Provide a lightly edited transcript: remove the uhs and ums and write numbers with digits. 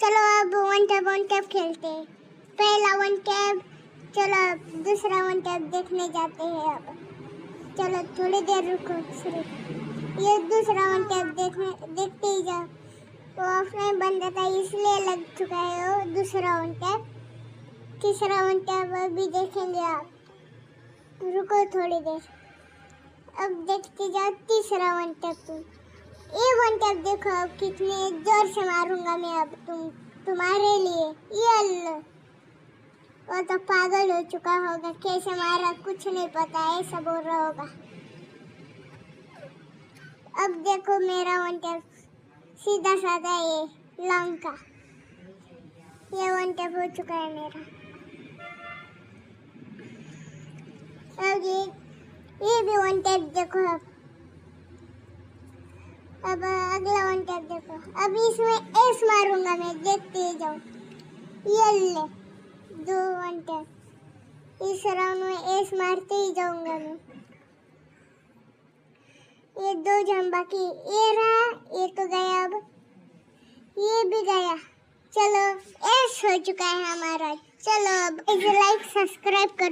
चलो अब one tap खेलते हैं। पहला वन टैप, चलो अब दूसरा वन टैप देखने जाते हैं। अब चलो थोड़ी देर रुको, सिर्फ ये दूसरा वन टैप देखते ही जाओ। वो ऑफलाइन बन जाता है इसलिए लग चुका है वो दूसरा वन टैप। तीसरा वन टैप अभी देखेंगे आप, रुको थोड़ी देर। अब देखते जाओ तीसरा वन टैप। ये वन टैप देखो अब कितने जोर से मारूंगा मैं अब तुम्हारे लिए। ये अल्लाह, वो तो पागल हो चुका होगा, कैसे मारा कुछ नहीं पता, ऐसा बोल रहा होगा। अब देखो मेरा वन टैप सीधा साधा ये लंका, ये वन टैप हो चुका है मेरा। अब ये भी वन टैप देखो अब अगला वन टैप देखो। अब इसमें एस मारूंगा मैं, देखते ही जाओ। ये ले दो वन टैप, इस राउंड में एस मारते ही जाऊंगा मैं। ये दो जम बाकी, ये रहा, ये तो गया, अब ये भी गया। चलो एस हो चुका है हमारा। चलो अब लाइक सब्सक्राइब करो।